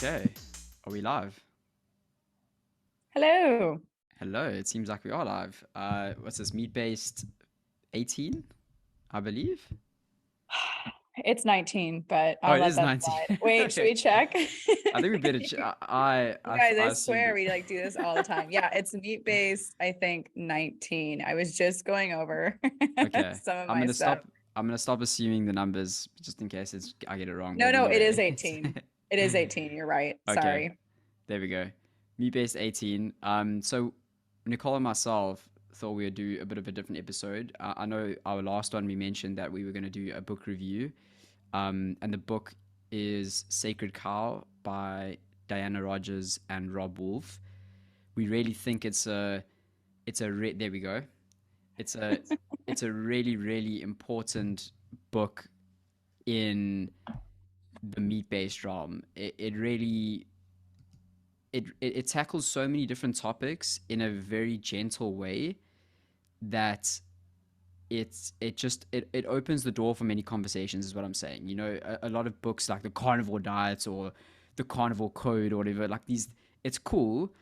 Okay. Are we live? Hello. Hello. It seems like we are live. What's this? Meat-based 18, I believe. It's 19, but Oh, I'll it let is that 19. slide. Wait, should Okay. we check? I think we better. I I assumed swear it. we do this all the time. Yeah, it's meat-based, I think 19. I was just going over Okay. some of I'm my gonna stuff. stop. I'm gonna stop assuming the numbers just in case I get it wrong. No, But no, it is anyway, 18. It is 18. You're right. okay. Sorry. There we go. Meat-based 18. So Nicole and myself thought we would do a bit of a different episode. I know our last one we mentioned that we were going to do a book review. And the book is Sacred Cow by Dianna Rogers and Robb. We really think there we go. It's a it's a really really important book in the meat based realm. It really it tackles so many different topics in a very gentle way that it opens the door for many conversations is what I'm saying. A lot of books like the Carnivore diet or the Carnivore code or whatever, like these, it's cool,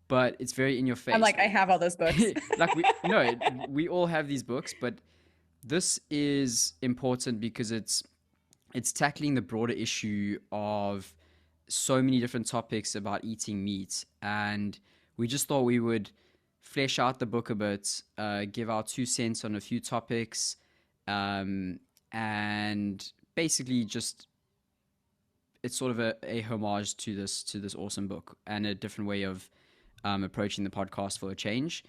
but it's very in your I'm face. like, I have all those books. Like we all have these books, but this is important because it's tackling the broader issue of so many different topics about eating meat, and we just thought we would flesh out the book a bit, give our 2 cents on a few topics, um, and basically just it's sort of a homage to this awesome book and a different way of approaching the podcast for a change.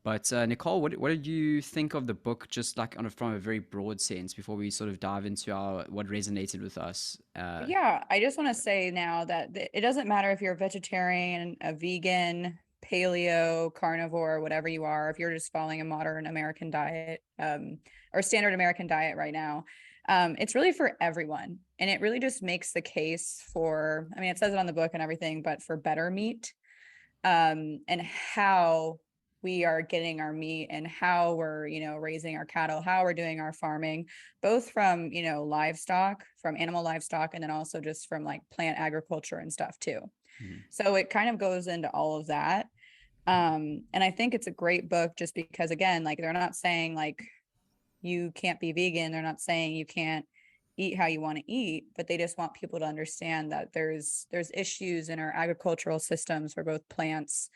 But Nicole, what did you think of the book, just like from a very broad sense, before we sort of dive into our what resonated with us? Yeah, I just want to say now that it doesn't matter if you're a vegetarian, a vegan, paleo, carnivore, whatever you are, if you're just following a modern American diet, or standard American diet right now, it's really for everyone. And it really just makes the case for, I mean, it says it on the book and everything, but for better meat, and how we are getting our meat and how we're, raising our cattle, how we're doing our farming, both from, livestock, from animal livestock, and then also just from like plant agriculture and stuff too. Mhm. So it kind of goes into all of that. And I think it's a great book just because, again, like they're not saying like you can't be vegan. They're not saying you can't eat how you want to eat, but they just want people to understand that there's issues in our agricultural systems for both plants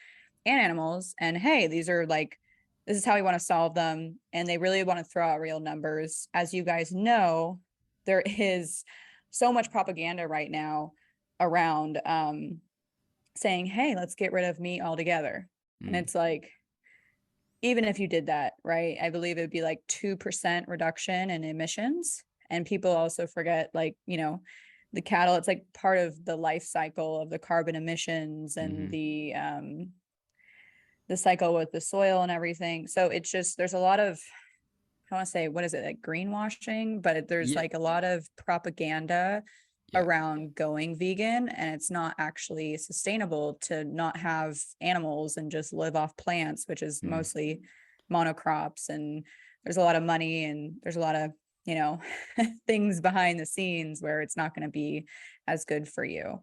and animals. And hey, these are like, this is how we want to solve them. And they really want to throw out real numbers. As you guys know, there is so much propaganda right now around saying, hey, let's get rid of meat altogether. And Mm. it's like, even if you did that, right, I believe it would be like 2% reduction in emissions. And people also forget, like, the cattle, it's like part of the life cycle of the carbon emissions and Mm-hmm. the cycle with the soil and everything. So it's just, there's a lot of, I want to say, what is it, like greenwashing, but there's Yeah, like a lot of propaganda yeah. around going vegan, and it's not actually sustainable to not have animals and just live off plants, which is Mm. mostly monocrops. And there's a lot of money and there's a lot of, you know, things behind the scenes where it's not going to be as good for you,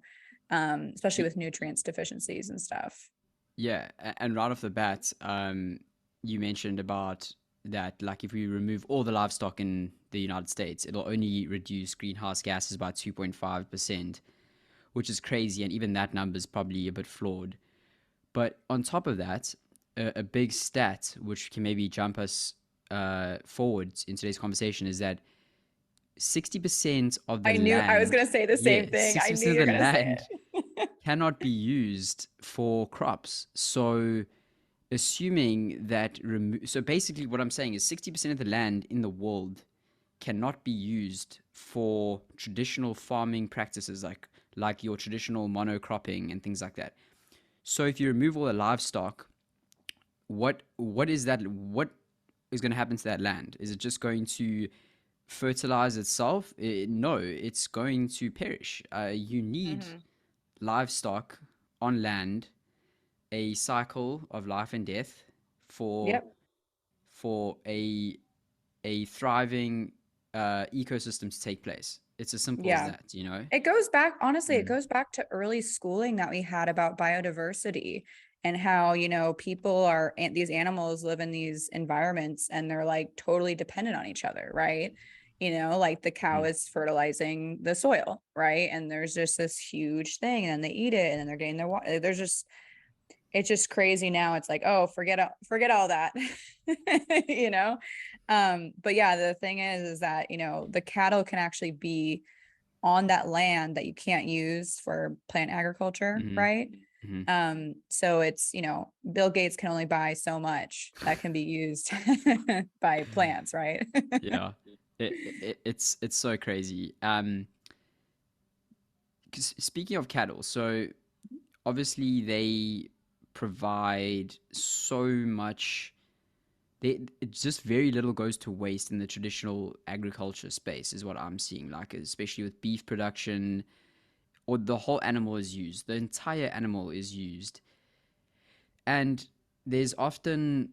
especially Y- with nutrients deficiencies and stuff. Yeah, and right off the bat, you mentioned about that, like if we remove all the livestock in the United States, it'll only reduce greenhouse gases by 2.5%, which is crazy, and even that number is probably a bit flawed. But on top of that, a big stat which can maybe jump us forward in today's conversation is that 60% of the I knew I was land, going to say the yeah, same thing. I knew 60% you were of the going to say land it. cannot be used for crops. So assuming that so basically what I'm saying is 60% of the land in the world cannot be used for traditional farming practices like your traditional monocropping and things like that. So if you remove all the livestock, what is going to happen to that land? Is it just going to fertilize itself? No, it's going to perish. You need Mhm. livestock on land, a cycle of life and death for Yep. for a thriving ecosystem to take place. It's as simple as Yeah. that, you know? It goes back, honestly, it Mm, goes back to early schooling that we had about biodiversity and how, people are, these animals live in these environments and they're like totally dependent on each other, right? Like the cow mm, is fertilizing the soil, right? And there's just this huge thing and then they eat it and then they're getting their water. It's just crazy now. It's like, oh, forget all that. you know? But yeah, the thing is that, the cattle can actually be on that land that you can't use for plant agriculture, mm, right? mm. So it's, Bill Gates can only buy so much that can be used by plants, right? Yeah. It's so crazy. 'Cause speaking of cattle, so obviously they provide so much. It's just very little goes to waste in the traditional agriculture space, is what I'm seeing. Like especially with beef production, or the whole animal is used. The entire animal is used, and there's often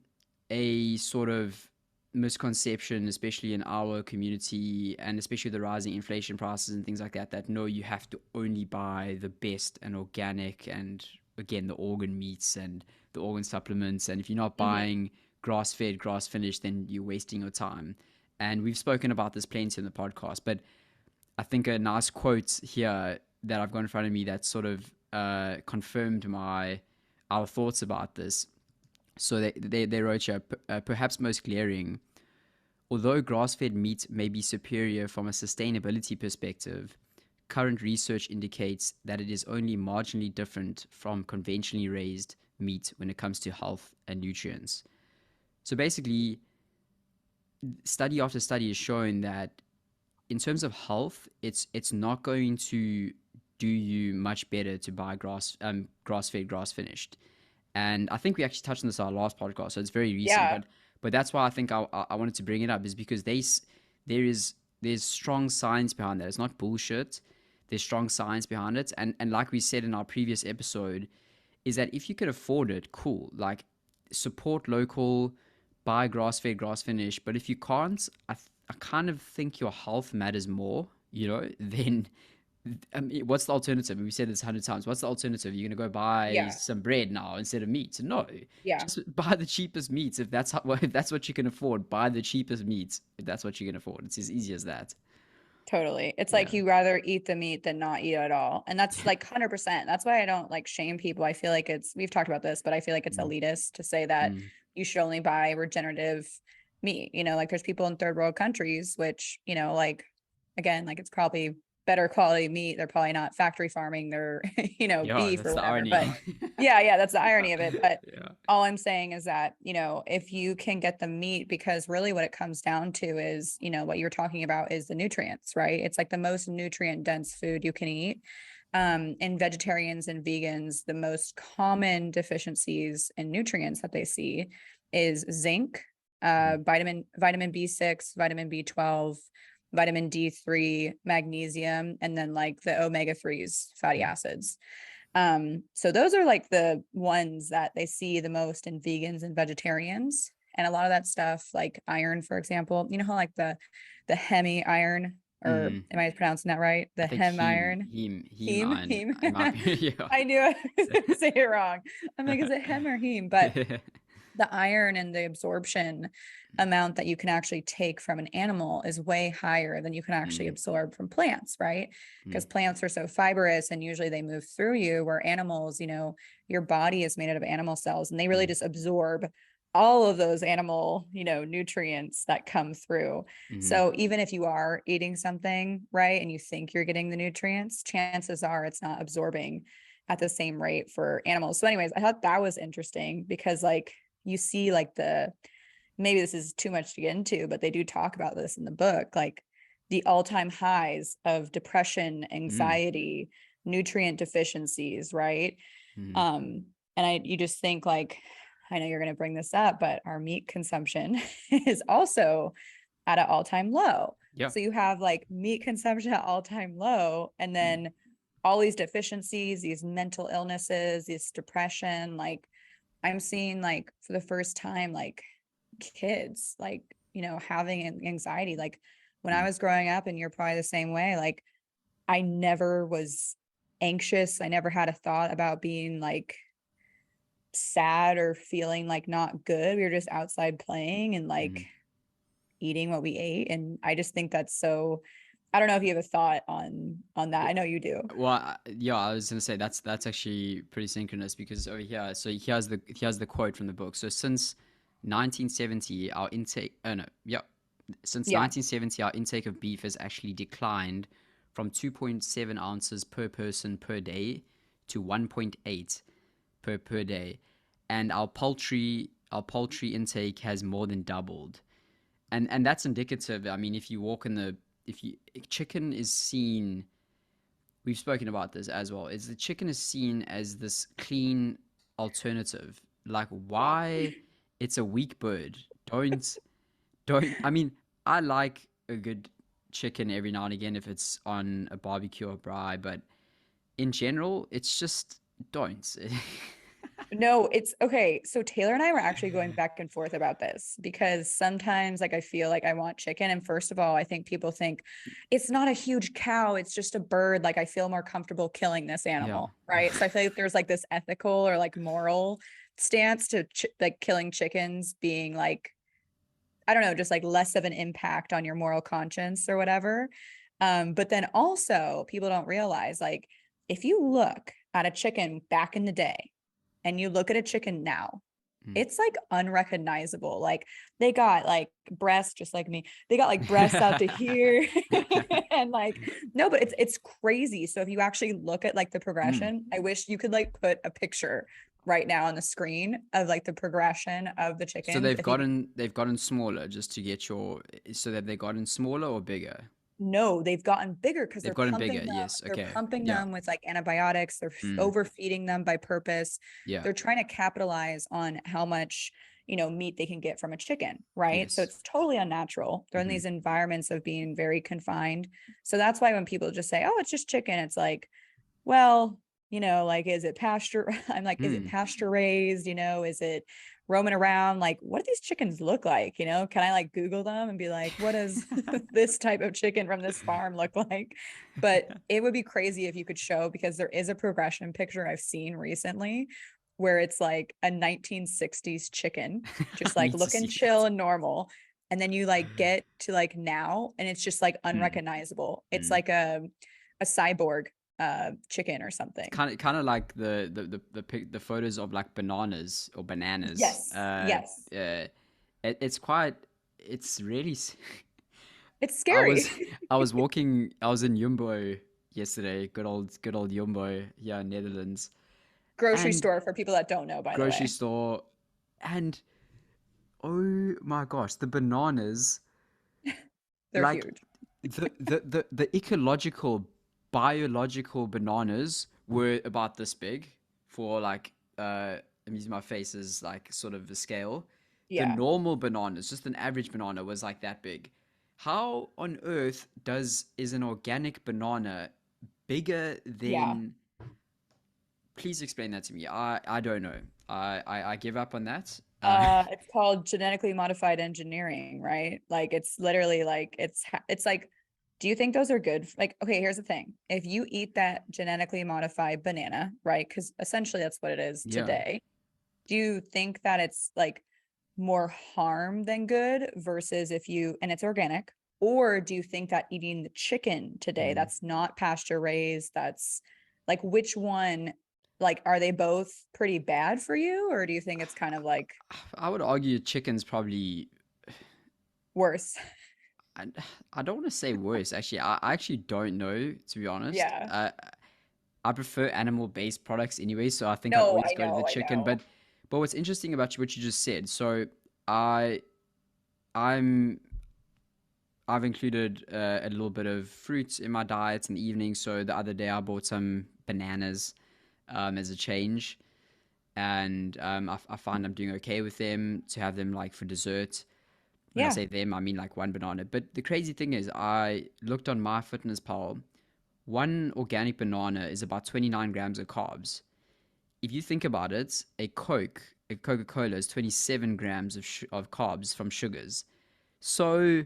a sort of misconception, especially in our community and especially the rising inflation prices and things like that, that no, you have to only buy the best and organic and again the organ meats and the organ supplements. And if you're not hmm buying grass fed, grass finished, then you're wasting your time. And we've spoken about this plenty in the podcast, but I think a nice quote here that I've got in front of me that sort of confirmed our thoughts about this. So they wrote here, perhaps most glaring, although grass-fed meat may be superior from a sustainability perspective, current research indicates that it is only marginally different from conventionally raised meat when it comes to health and nutrients. So basically, study after study has shown that in terms of health, it's not going to do you much better to buy grass fed, grass finished. And I think we actually touched on this in our last podcast, so it's very recent. Yeah, But that's why I think I wanted to bring it up is because there is there's strong science behind that. It's not bullshit. There's strong science behind it, and like we said in our previous episode, is that if you could afford it, cool. Like support local, buy grass fed, grass finished. But if you can't, I kind of think your health matters more, than what's the alternative? We said this 100 times. What's the alternative? You're gonna go buy yeah, some bread now instead of meat? No, yeah. just buy the cheapest meats if that's if that's what you can afford. Buy the cheapest meats if that's what you can afford. It's as easy as that. Totally. It's like Yeah. you rather eat the meat than not eat at all. And that's like 100%. That's why I don't like shame people. I feel like we've talked about this, but I feel like it's Mm, elitist to say that mm, you should only buy regenerative meat. Like there's people in third world countries, which, like, again, like it's probably better quality meat. They're probably not factory farming their, yeah, beef or that's the whatever. irony. But yeah, that's the irony of it. But Yeah. all I'm saying is that, if you can get the meat, because really what it comes down to is, what you're talking about is the nutrients, right? It's like the most nutrient dense food you can eat. In vegetarians and vegans, the most common deficiencies in nutrients that they see is zinc, Mhm, vitamin B6, vitamin B12, vitamin D3, magnesium, and then like the omega 3s, fatty mhm, acids. So those are like the ones that they see the most in vegans and vegetarians. And a lot of that stuff, like iron, for example, how like the hemi iron, or mm. am I pronouncing that right? I The think hem iron, heme iron. heme. It might be. Yeah. I knew I was gonna say it wrong. I'm like, is it hem or heme? But the iron and the absorption amount that you can actually take from an animal is way higher than you can actually Mm, absorb from plants, right? mm, Because plants are so fibrous and usually they move through you, where animals, your body is made out of animal cells and they really mm, just absorb all of those animal, nutrients that come through. mhm, So even if you are eating something, right, and you think you're getting the nutrients, chances are it's not absorbing at the same rate for animals. So anyways, I thought that was interesting because like you see like maybe this is too much to get into, but they do talk about this in the book, like the all-time highs of depression, mm, anxiety, nutrient deficiencies, right? mhm. um and you just think like, I know you're going to bring this up, but our meat consumption is also at an all-time low. Yeah. So you have like meat consumption at all-time low, and then all these deficiencies, these mental illnesses, this depression, like I'm seeing like for the first time, like kids, like, having anxiety, like when I Mm, was growing up, and you're probably the same way, like I never was anxious. I never had a thought about being like sad or feeling like not good. We were just outside playing and like mm. eating what we ate. And I just think that's so, I don't know if you have a thought on that. I know you do. Well, yeah, I was gonna say that's actually pretty synchronous because over here, so here's the quote from the book. So since 1970, our intake, oh no, yeah, since Yeah. 1970, our intake of beef has actually declined from 2.7 ounces per person per day to 1.8 per day, and our poultry intake has more than doubled, and that's indicative. I mean, if you walk in the if you chicken is seen, we've spoken about this as well, is the chicken is seen as this clean alternative. Like, Yeah. why? It's a weak bird. Don't I mean, I like a good chicken every now and again if it's on a barbecue or braai, but in general it's just don't. No, it's okay. So Taylor and I were actually going back and forth about this because sometimes like I feel like I want chicken. And first of all, I think people think it's not a huge cow, it's just a bird. Like I feel more comfortable killing this Yeah. animal, right? So I feel like there's like this ethical or like moral stance to like killing chickens being like, I don't know, just like less of an impact on your moral conscience or whatever. But then also people don't realize like if you look at a chicken back in the day and you look at a chicken now, Mm. it's like unrecognizable. Like they got like breasts, just like me. They got like breasts out to here, and like no, but it's crazy. So if you actually look at like the Mm. progression, I wish you could like put a picture right now on the screen of like the progression of the So chickens. they've If you gotten smaller just to get your, so that they've gotten smaller or bigger? No, they've gotten bigger because They've gotten bigger. Yes. they're Okay. pumping Yeah. them with like antibiotics, they're Mm. overfeeding them by purpose. Yeah. They're trying to capitalize on how much, meat they can get from a chicken, right? So Yes. it's totally unnatural. They're in Hmm. these environments of being very confined. So that's why when people just say, "Oh, it's just chicken," it's like, well, like, is it pasture? I'm like, is it Mm. pasture raised? Is it roaming around? Like, what do these chickens look like? Can I like Google them and be like, what does this type of chicken from this farm look like? But it would be crazy if you could show, because there is a progression picture I've seen recently where it's like a 1960s chicken, I just like need to looking see chill that. and normal. And then you like get to like now, and it's just like Mm. unrecognizable. It's Mm. like a cyborg chicken or It's something. kind of like the photos of like bananas or bananas. Yes. Yes. It's quite. It's really. It's I scary. was I was walking. I was in Jumbo yesterday. Good old Jumbo here in Netherlands, Grocery and store for people that don't know, by the grocery way. store, and oh my gosh, the bananas, They're like huge. the ecological, biological bananas were about this big for like I'm using my face as like sort of a scale. The Yeah. normal bananas, just an average banana, was like that big. How on earth is an organic banana bigger Yeah. than? Please explain that to me. I don't know. I give up on that. It's called genetically modified engineering, right? Like it's literally like it's like, do you think those are good? Like, okay, here's the thing. If you eat that genetically modified banana, right? Because essentially that's what it is Yeah. today. Do you think that it's like more harm than good versus if you, and it's organic, or do you think that eating the chicken today Mm. that's not pasture raised, that's like, which one, like, are they both pretty bad for you, or do you think it's kind of like I would argue chicken's probably. worse? I, I don't want to say worse. Actually, I actually don't know, to be honest. Yeah. I prefer animal-based products anyway, so I think I'd No, always I go to the know, I chicken. know. But what's interesting about what you just said, so I I'm I've included a little bit of fruit in my diet in the evening. So the other day I bought some bananas as a change, and I find I'm doing okay with them to have them like for dessert. When I Yeah. say them, I mean like one banana. But the crazy thing is, I looked on MyFitnessPal. One organic banana is about 29 grams of carbs. If you think about it, a Coca-Cola is 27 grams of carbs from sugars. So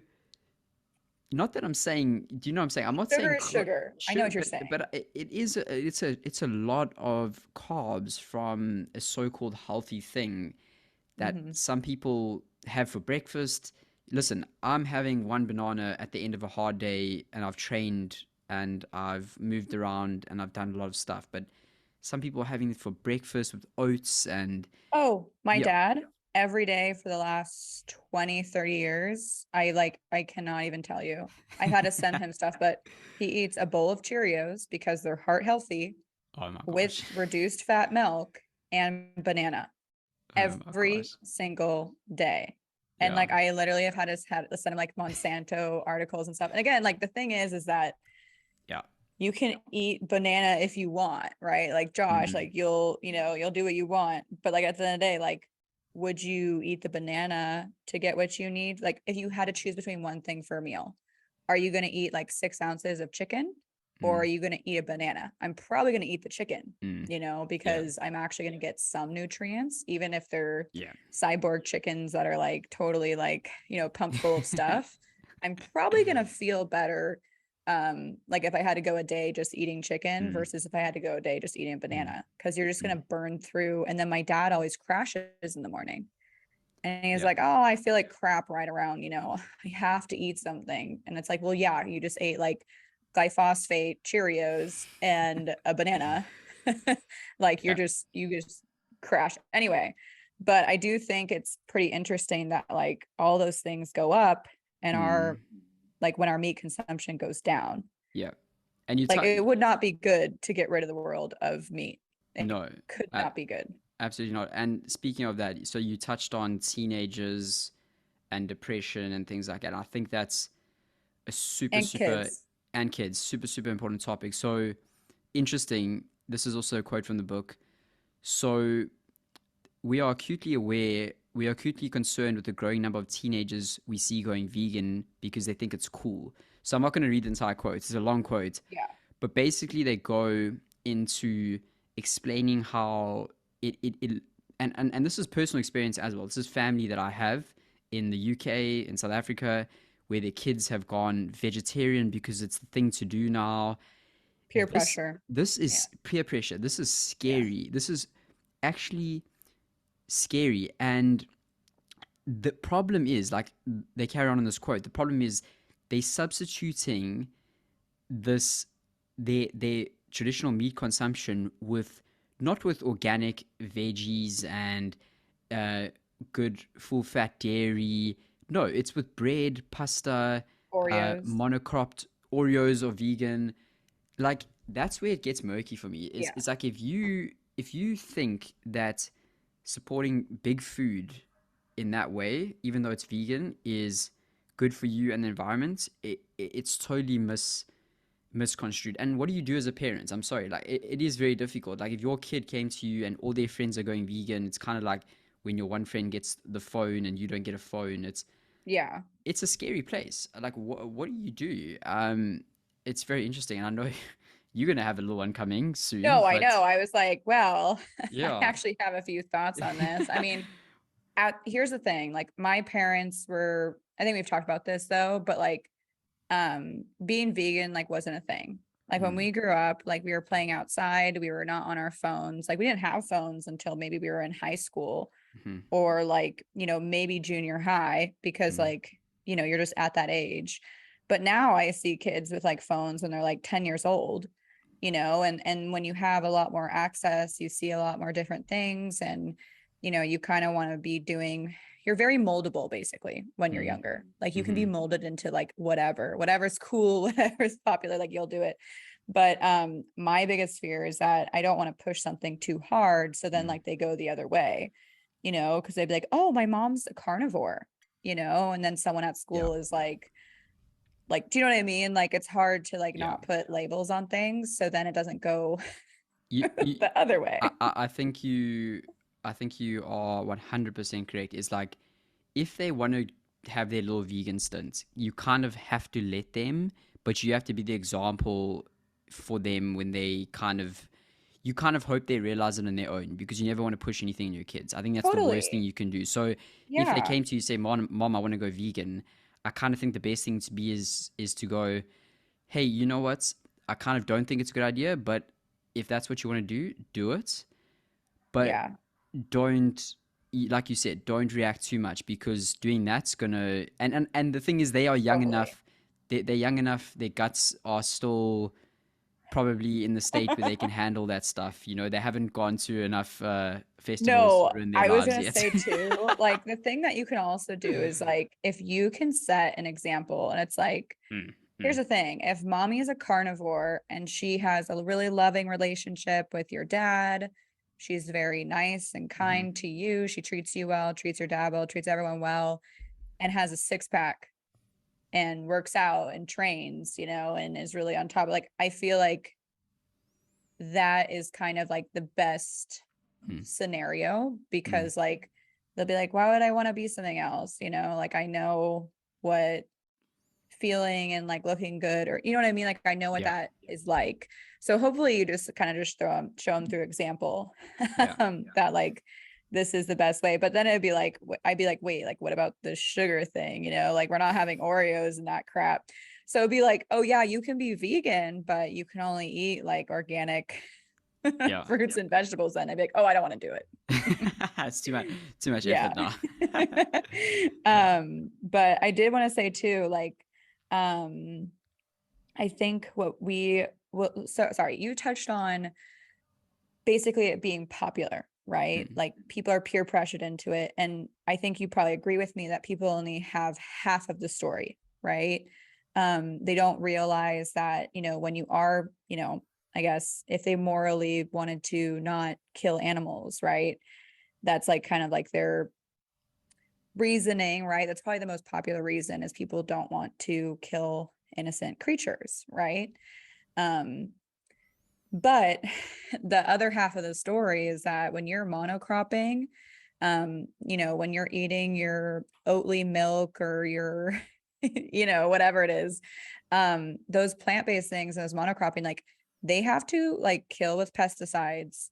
not that I'm saying, do you know what I'm saying? I'm not Sugar saying is sugar. I know sugar, what you're saying. but it is it's a lot of carbs from a so-called healthy thing that Hmm. some people have for breakfast. Listen, I'm having one banana at the end of a hard day, and I've trained and I've moved around and I've done a lot of stuff, but some people are having it for breakfast with oats and Oh, my yeah. dad, every day for the last 20, 30 years, I cannot even tell you. I've had to send him stuff, but he eats a bowl of Cheerios because they're heart healthy Oh my with gosh. reduced fat milk and banana Oh my every gosh. single day. And Yeah. like I literally have had to send him like Monsanto articles and stuff. And again, like the thing is that Yeah. you can eat banana if you want, right? Like Josh, Mm, like you'll do what you want. But like at the end of the day, like, would you eat the banana to get what you need? Like if you had to choose between one thing for a meal, are you gonna eat like 6 ounces of chicken or are mm, you gonna eat a banana? I'm probably gonna eat the chicken, mm. Yeah. because I'm actually gonna get some nutrients, even if they're Yeah. cyborg chickens that are like totally like, pumped full of stuff. I'm probably gonna feel better like if I had to go a day just eating chicken Mm, versus if I had to go a day just eating a mm, banana, because you're just going mm. to burn through. And then my dad always crashes in the morning and he's Yeah. like, oh, I feel like crap right around, I have to eat something. And it's like, well, yeah, you just ate like glyphosate Cheerios and a banana. Like Yeah. you just crash anyway. But I do think it's pretty interesting that like all those things go up and Mm, our like when our meat consumption goes down. yeah. And you Like touch it would not be good to get rid of the world of meat. It no, could uh, not be good. absolutely not. And speaking of that, so you touched on teenagers and depression and things like that. I think that's a super, And super, kids. and kids, super, super important topic. So interesting. This is also a quote from the book. So we are acutely concerned with the growing number of teenagers we see going vegan because they think it's cool. So I'm not going to read the entire quote. It's a long quote, Yeah. but basically they go into explaining how it and this is personal experience as well. This is family that I have in the UK, in South Africa, where their kids have gone vegetarian because it's the thing to do now. Peer This pressure. this Yeah. is peer pressure. This is Yeah. scary. This is actually scary. And the problem is, like, they carry on in this quote. The problem is they substituting this their traditional meat consumption with not with organic veggies and uh, good full fat dairy. No, it's with bread, pasta, Oreos. monocropped Oreos or vegan. Like that's where it gets murky for me. Is Yeah. it's like if you think that supporting big food in that way, even though it's vegan, is good for you and the environment, it's totally misconstrued. And what do you do as a parent? I'm sorry, like it is very difficult. Like if your kid came to you and all their friends are going vegan, it's kind of like when your one friend gets the phone and you don't get a phone. Yeah. It's a scary place. Like what do you do? It's very interesting, and I know you're gonna have a little one coming soon, No, I but know. I was like, well, I yeah. actually have a few thoughts on this. I mean, here's the thing. Like my parents were, I think we've talked about this though, but like being vegan like wasn't a thing. Like when Mm, we grew up, like we were playing outside, we were not on our phones. Like we didn't have phones until maybe we were in high school mhm, or like, maybe junior high because mm, like, you're just at that age. But now I see kids with like phones when they're like 10 years old, and when you have a lot more access, you see a lot more different things and you kind of want to be doing you're very moldable basically when you're mm, younger. Like you can be mhm, molded into like whatever's cool, whatever's popular, like you'll do it. But my biggest fear is that I don't want to push something too hard so then mm. like they go the other way, because they'd be like, oh, my mom's a carnivore, and then someone at Yeah, school is like, do you know what I mean? Like it's hard to like yeah. not put labels on things so then it doesn't go You, the other way. I think I think you are 100% correct. It's like if they want to have their little vegan stint, you kind of have to let them, but you have to be the example for them when they you kind of hope they realize it on their own because you never want to push anything on your kids. I think that's the worst thing Totally. you can do. So if they Yeah. came to you say, Mom, I want to go vegan, I kind of think the best thing to be is to go, hey, you know what? I kind of don't think it's a good idea, but if that's what you want to do it. But Yeah. don't, like you said, don't react too much, because doing that's gonna, and the thing is, they are young Totally. enough. They're young enough. Their guts are still probably in the state where they can handle that stuff. You know, they haven't gone to enough festivals to No, ruin their I was lives gonna yet. say too, like the thing that you can also do is like if you can set an example and it's like, Mm, here's mm, the thing, if mommy is a carnivore and she has a really loving relationship with your dad, she's very nice and mhm. kind to you, she treats you well, treats your dad well, treats everyone well, and has a six pack and works out and trains, and is really on top. Like I feel like that is kind of like the best Mm. scenario Mm. because like they'll be like, why would I want to be something else? Like I know what feeling and like looking good, or you know what I mean? Like I know what Yeah, that is like. So hopefully you just kind of just show them through example yeah, that like this is the best way. But then it'd be like, I'd be like, wait, like what about the sugar thing? Like we're not having Oreos and that crap. So it'd be like, oh yeah, you can be vegan, but you can only eat like organic yeah. fruits and vegetables. Then I'd be like, oh, I don't want to do it. It's too much Yeah. effort now. Yeah. But I did want to say too, like, um, I think so sorry, you touched on basically it being popular, right? Mm. Like people are peer pressured into it. And I think you probably agree with me that people only have half of the story, right? They don't realize that, when you are, I guess if they morally wanted to not kill animals, right? That's like kind of like their reasoning, right? That's probably the most popular reason is people don't want to kill innocent creatures, right? Um, but the other half of the story is that when you're monocropping, when you're eating your Oatly milk or your, whatever it is, those plant-based things, those monocropping, like they have to like kill with pesticides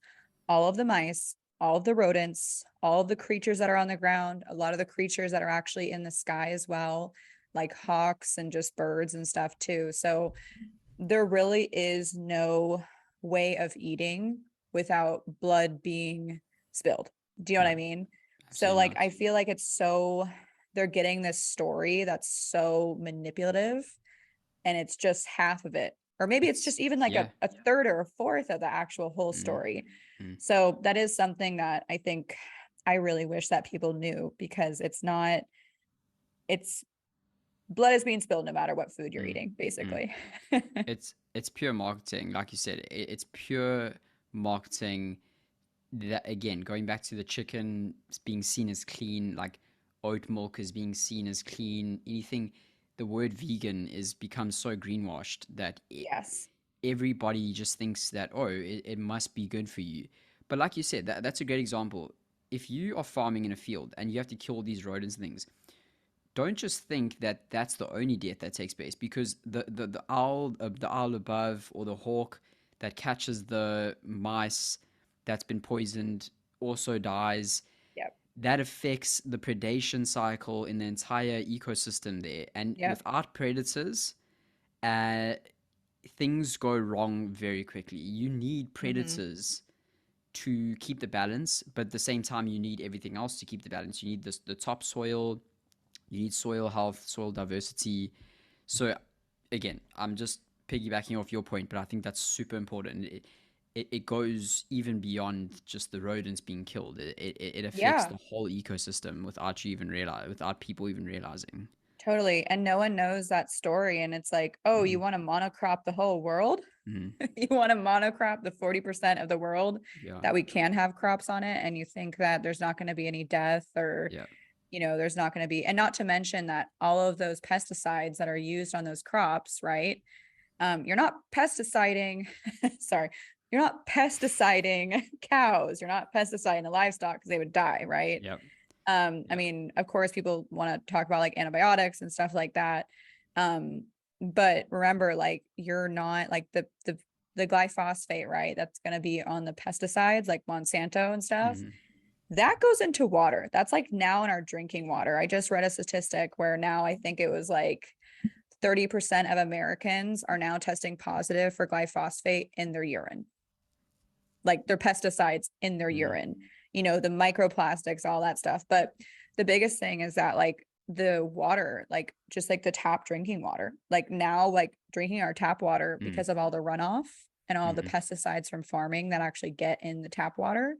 all of the mice, all of the rodents, all of the creatures that are on the ground, a lot of the creatures that are actually in the sky as well, like hawks and just birds and stuff too. So there really is no way of eating without blood being spilled. Do you know what No, I mean? So absolutely like not. I feel like it's so they're getting this story that's so manipulative and it's just half of it. Or maybe it's just even like Yeah. a third or a fourth of the actual whole Mm, story. mm, So that is something that I think I really wish that people knew because it's blood is being spilled no matter what food you're mm, eating, mm. basically. It's pure marketing, like you said. It's pure marketing. That again, going back to the chicken being seen as clean, like oat milk is being seen as clean. Anything, the word vegan is become so greenwashed that Yes. everybody just thinks that, oh, it must be good for you. But like you said, that's a great example. If you are farming in a field and you have to kill these rodents and things, don't just think that that's the only death that takes place, because the owl above, or the hawk that catches the mice that's been poisoned, also dies. Yep. That affects the predation cycle in the entire ecosystem there. And Yep. without predators, uh, things go wrong very quickly. You need Mm-hmm. predators to keep the balance, but at the same time, you need everything else to keep the balance. You need the topsoil, you need soil health, soil diversity. So, again, I'm just piggybacking off your point, but I think that's super important. It goes even beyond just the rodents being killed. It affects Yeah, the whole ecosystem without you even realize, without people even realizing. totally. And no one knows that story. And it's like, oh, you Mm, want to monocrop the whole world? mm, You want to monocrop the 40% of the world yeah, that we can have crops on it. And you think that there's not going to be any death or, yeah. there's not going to be, and not to mention that all of those pesticides that are used on those crops, right? You're not pesticiding, sorry, you're not pesticiding cows. You're not pesticiding the livestock because they would die, right? Yep. I Yep. mean, of course, people want to talk about like antibiotics and stuff like that. Um, but remember, like you're not like the glyphosate, right? That's going to be on the pesticides, like Monsanto and stuff. Mm, that goes into water. That's like now in our drinking water. I just read a statistic where now I think it was like 30% of Americans are now testing positive for glyphosate in their urine, like their pesticides in their Mm, urine, the microplastics, all that stuff. But the biggest thing is that like the water, like just like the tap drinking water, like now, like drinking our tap water mm, because of all the runoff and all the mhm. pesticides from farming that actually get in the tap water,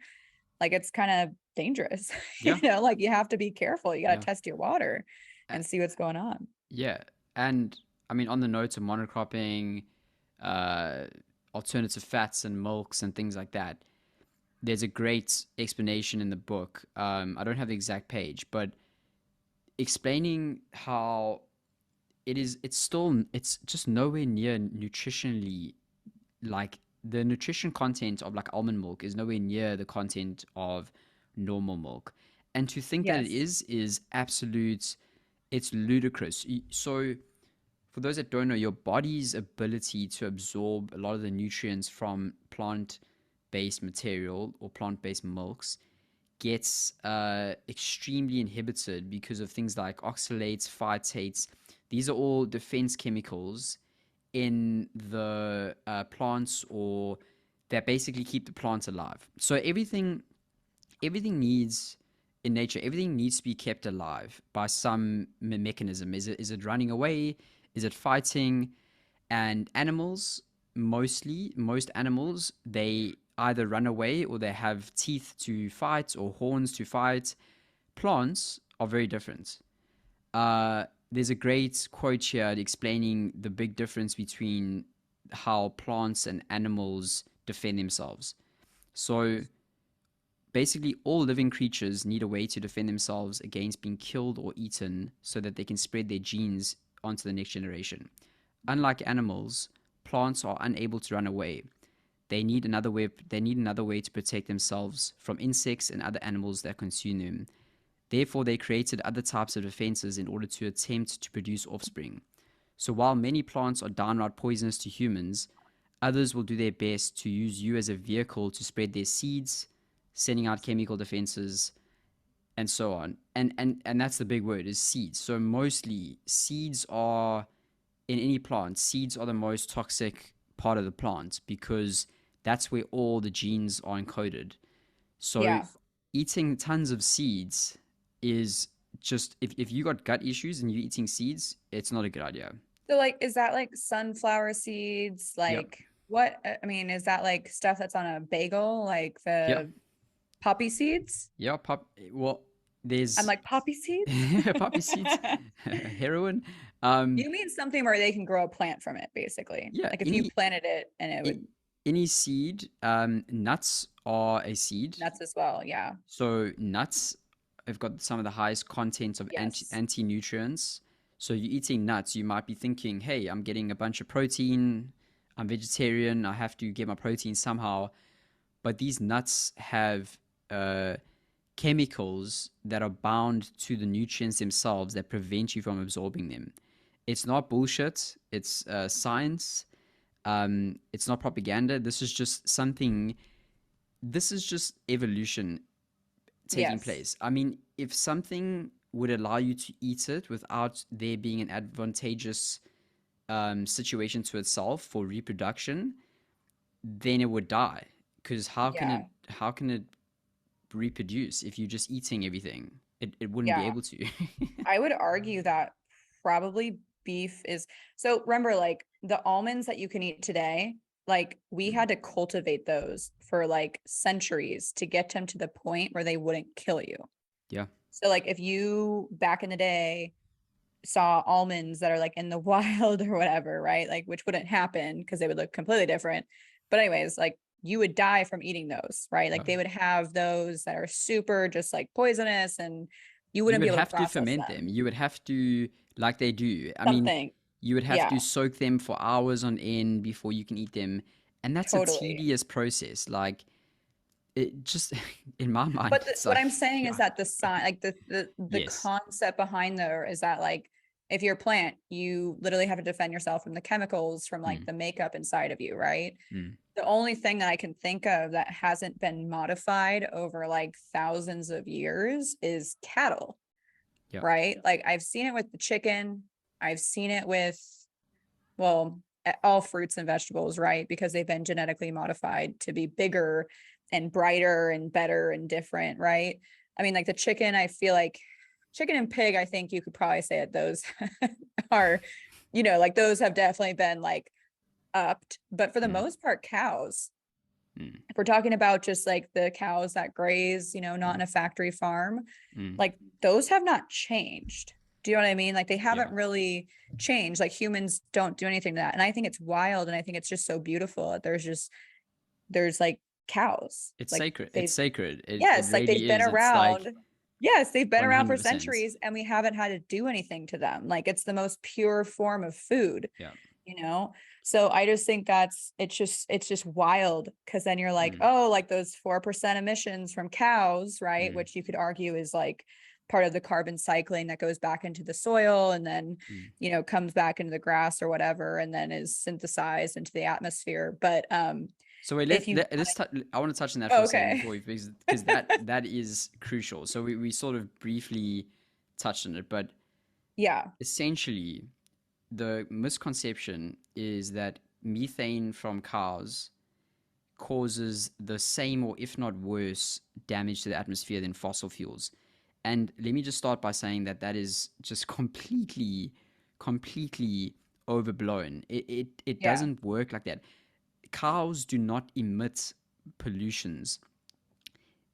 like it's kind of dangerous. Yeah, Like you have to be careful. You got yeah. to test your water Uh, and see what's going on. yeah. And I mean, on the notes of monocropping, uh, alternative fats and milks and things like that, there's a great explanation in the book. I don't have the exact page, but explaining how it's just nowhere near nutritionally, like the nutrition content of like almond milk is nowhere near the content of normal milk. And to think that it Yes. is absolute, it's ludicrous. So for those that don't know, your body's ability to absorb a lot of the nutrients from plant-based material or plant-based milks gets extremely inhibited because of things like oxalates, phytates. These are all defense chemicals in the plants, or that basically keep the plants alive. So everything needs in nature, everything needs to be kept alive by some mechanism. Is it running away? Is it fighting? And animals, most animals, they either run away or they have teeth to fight or horns to fight. Plants are very different. There's a great quote here explaining the big difference between how plants and animals defend themselves. So basically, all living creatures need a way to defend themselves against being killed or eaten so that they can spread their genes onto the next generation. Unlike animals, plants are unable to run away. They need another way to protect themselves from insects and other animals that consume them. Therefore, they created other types of defenses in order to attempt to produce offspring. So while many plants are downright poisonous to humans, others will do their best to use you as a vehicle to spread their seeds, sending out chemical defenses, and so on. And that's the big word, is seeds. So mostly seeds are in any plant, seeds are the most toxic part of the plant because that's where all the genes are encoded. So Yeah. eating tons of seeds is just, if you got gut issues and you're eating seeds, it's not a good idea. So like, is that like sunflower seeds? Yep. Like what, I mean, is that like stuff that's on a bagel, like Yep. the poppy seeds? Yeah. Well, I'm there's like, poppy seeds? poppy seeds, heroin. Um, You mean something where they can grow a plant from it, basically. yeah. Like if you Any planted it and it a- would any seed. Nuts are a seed. nuts as well. Yeah. So nuts have got some of the highest content of Yes. anti nutrients. So you're eating nuts, you might be thinking, "Hey, I'm getting a bunch of protein. I'm vegetarian. I have to get my protein somehow." But these nuts have uh, chemicals that are bound to the nutrients themselves that prevent you from absorbing them. It's not bullshit. It's science. It's not propaganda. This is just something. This is just evolution taking Yes. place. I mean, if something would allow you to eat it without there being an advantageous situation to itself for reproduction, then it would die. Because Yeah. how can it reproduce if you're just eating everything? It wouldn't be Yeah. able to. I would argue that probably beef is so remember like the almonds that you can eat today, like we Mm, had to cultivate those for like centuries to get them to the point where they wouldn't kill you. yeah. So like if you back in the day saw almonds that are like in the wild or whatever, right? Like which wouldn't happen because they would look completely different. But anyways, like you would die from eating those, right? Yeah. Like they would have those that are super just like poisonous and you You wouldn't be would able to have to process ferment them. them. You would have to, like they do. I mean, Something. you would have Yeah, to soak them for hours on end before you can eat them. And that's a totally. tedious process. Like, it just, in my mind, But it's what like, I'm saying is yeah, that the sign, like the yes. concept behind there is that like if you're a plant, you literally have to defend yourself from the chemicals from like Mm, the makeup inside of you, right? mm. The only thing that I can think of that hasn't been modified over like thousands of years is cattle, Yeah. right? Like I've seen it with the chicken. I've seen it with, well, all fruits and vegetables, right? Because they've been genetically modified to be bigger and brighter and better and different, right? I mean, like the chicken, I feel like chicken and pig, I think you could probably say that those are, like those have definitely been like upped, but for the most part, cows. Mm. If we're talking about just like the cows that graze, not in a factory farm, like those have not changed. Do you know what I mean? Like they haven't really changed. Like humans don't do anything to that. And I think it's wild. And I think it's just so beautiful that there's like cows. It's Like sacred. they, It's sacred. It yes, like they've really been is. It's like around. Yes, they've been around for 100%. centuries and we haven't had to do anything to them. Like it's the most pure form of food, Yeah. you know? So I just think it's just wild. Cause then you're like, oh, like those 4% emissions from cows, right? Which you could argue is like part of the carbon cycling that goes back into the soil and then, comes back into the grass or whatever, and then is synthesized into the atmosphere. But, So wait, if you, I want to touch on that for a second okay. before we, because that is crucial. So we sort of briefly touched on it, but Yeah. essentially the misconception is that methane from cows causes the same or if not worse damage to the atmosphere than fossil fuels. And let me just start by saying that is just completely overblown. It Yeah. doesn't work like that. Cows do not emit pollutions.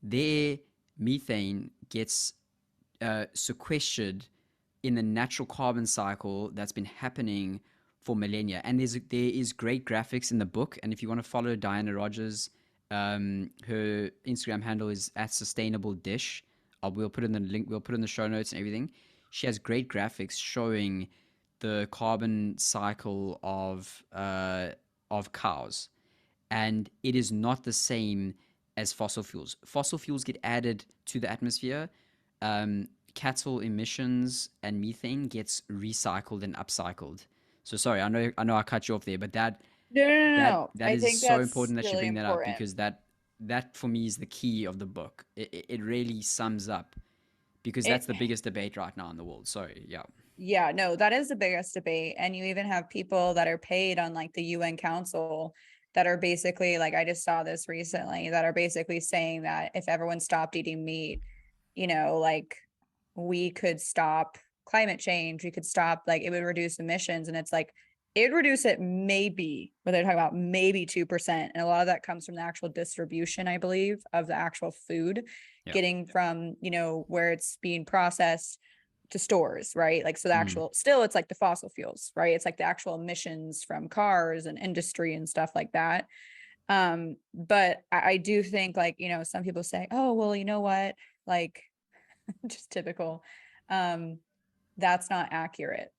Their methane gets sequestered in the natural carbon cycle that's been happening for millennia. And there is great graphics in the book. And if you want to follow Dianna Rogers, her Instagram handle is at Sustainable Dish. We'll put in the link. We'll put in the show notes and everything. She has great graphics showing the carbon cycle of cows, and it is not the same as fossil fuels. Fossil fuels get added to the atmosphere. Cattle emissions and methane gets recycled and upcycled. So sorry, I know I cut you off there, but that No, no, no, that no. that I is think so that's important that you really bring that up, important. because that for me is the key of the book. It really sums up, because It that's the biggest debate right now in the world. Sorry, yeah. Yeah, no, that is the biggest debate. And you even have people that are paid on like the UN Council that are basically like, I just saw this recently, that are basically saying that if everyone stopped eating meat, like we could stop climate change, we could stop, like it would reduce emissions. And it's like, it would reduce it maybe, what they're talking about, maybe 2%. And a lot of that comes from the actual distribution, I believe, of the actual food Yeah. getting from, where it's being processed to stores, right? Like, so the Mm. actual, still, it's like the fossil fuels, right? It's like the actual emissions from cars and industry and stuff like that. But I do think, like, some people say, oh, well, you know what? Like, just typical. That's not accurate.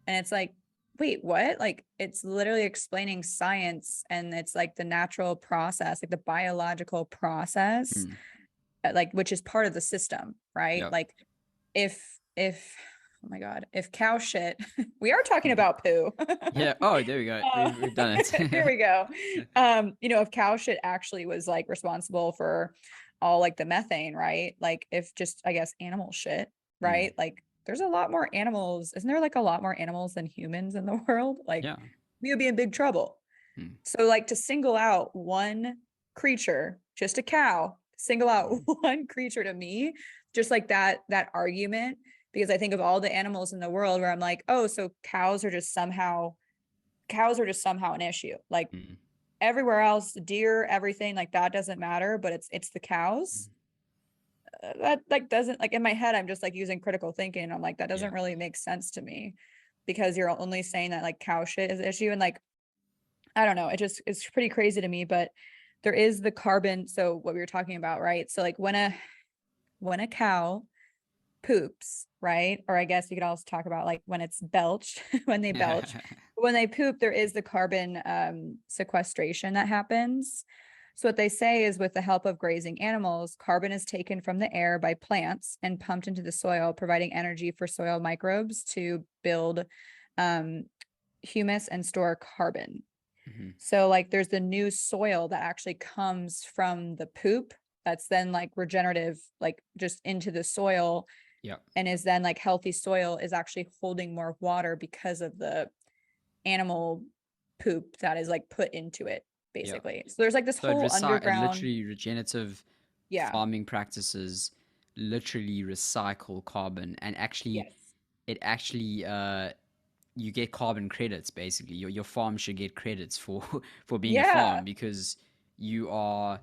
And it's like, wait, what? Like, it's literally explaining science, and it's like the natural process, like the biological process, Mm. like, which is part of the system, right? Yeah. Like, if oh my god, if cow shit, we are talking about poo. Yeah. Oh, there we go. We've done Here it. we go. If cow shit actually was like responsible for all like the methane, right? Like if just, I guess, animal shit, Mm. right? Like there's a lot more animals. Isn't there like a lot more animals than humans in the world? Like Yeah. we would be in big trouble. Mm. So like to single out one creature, just a cow, single out Mm. one creature, to me, just like that argument, because I think of all the animals in the world where I'm like, oh, so cows are just somehow an issue. Like Mm. everywhere else, deer, everything like that doesn't matter, but it's the cows. That like doesn't, like, in my head, I'm just like using critical thinking. I'm like, that Yeah. doesn't really make sense to me, because you're only saying that like cow shit is an issue. And like, I don't know, it's pretty crazy to me, but there is the carbon. So what we were talking about, right? So like when a cow poops, right? Or I guess you could also talk about like when it's belched, when they belch. When they poop, there is the carbon sequestration that happens. So what they say is, with the help of grazing animals, carbon is taken from the air by plants and pumped into the soil, providing energy for soil microbes to build humus and store carbon. Hmm. So like there's the new soil that actually comes from the poop that's then like regenerative, like just into the soil, Yeah. and is then like healthy soil is actually holding more water because of the animal poop that is like put into it, Yeah. basically. So there's like this So whole underground. literally regenerative Yeah. farming practices literally recycle carbon, and actually Yes. it actually you get carbon credits. Basically your farm should get credits for for being a Yeah. farm, because you are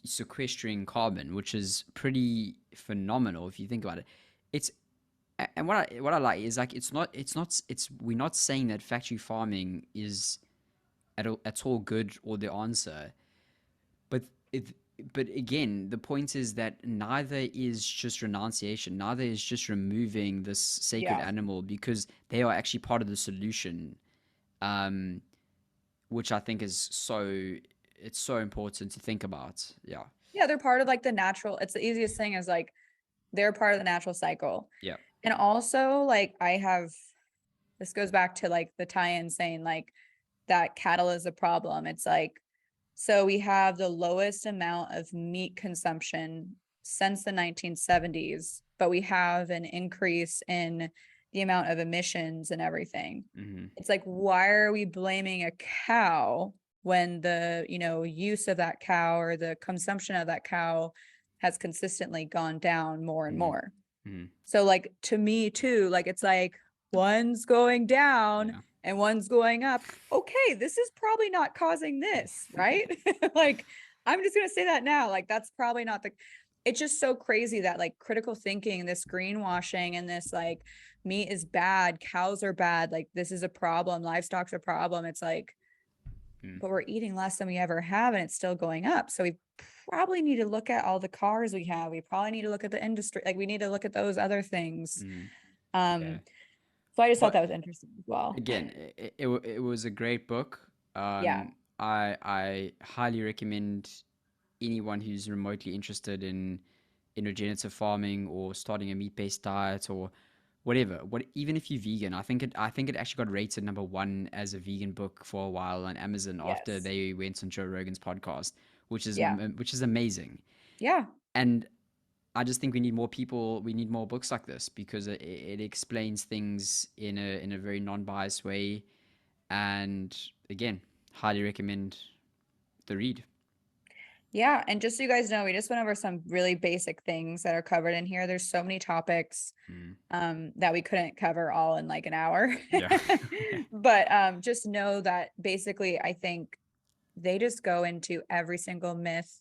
sequestering carbon, which is pretty phenomenal if you think about it. It's and what I like is like it's we're not saying that factory farming is at all good or the answer, but it but again, the point is that neither is just renunciation, neither is just removing this sacred Yeah. animal, because they are actually part of the solution, um, which I think is it's so important to think about. Yeah, Yeah. They're part of like the natural. It's the easiest thing is like they're part of the natural cycle. yeah, And also, like, this goes back to like the tie-in saying like that cattle is a problem. It's like, so we have the lowest amount of meat consumption since the 1970s, but we have an increase in the amount of emissions and everything. hmm, It's like, why are we blaming a cow when the, use of that cow or the consumption of that cow has consistently gone down more and hmm, more? hmm, So like to me too, like it's like one's going down yeah, and one's going up. Okay, this is probably not causing this, right? Like I'm just going to say that now. Like that's probably not the it's just so crazy that like critical thinking, this greenwashing and this like meat is bad, cows are bad, like this is a problem, livestock's a problem. It's like, hmm, but we're eating less than we ever have and it's still going up. So we probably need to look at all the cars we have. We probably need to look at the industry. Like we need to look at those other things. hmm, yeah. Um, so I just thought But that was interesting as well. again, it was a great book. Yeah. I highly recommend anyone who's remotely interested in regenerative farming or starting a meat based diet or whatever. Even if you're vegan, I think it actually got rated number one as a vegan book for a while on Amazon after Yes. they went on Joe Rogan's podcast, Yeah. which is amazing. Yeah. And I just think we need more people. We need more books like this, because it explains things in a very non-biased way. And again, highly recommend the read. Yeah. And just so you guys know, we just went over some really basic things that are covered in here. There's so many topics Mm. that we couldn't cover all in like an hour. Yeah. But just know that basically I think they just go into every single myth,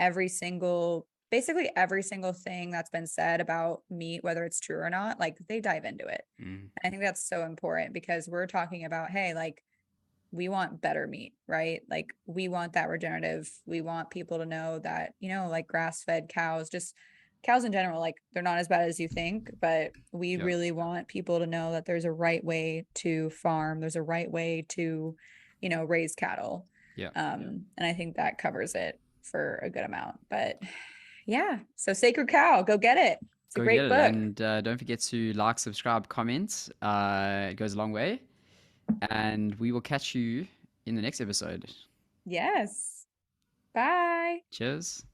every single basically every single thing that's been said about meat, whether it's true or not, like they dive into it. Mm. I think that's so important because we're talking about, hey, like we want better meat, right? Like we want that regenerative. We want people to know that, like grass-fed cows, just cows in general, like they're not as bad as you think, but we Yeah. really want people to know that there's a right way to farm. There's a right way to, raise cattle. Yeah. And I think that covers it for a good amount. But yeah, so Sacred Cow, go get it. It's a Go get great it. book. And don't forget to like, subscribe, comment. It goes a long way. And we will catch you in the next episode. Yes. Bye. Cheers.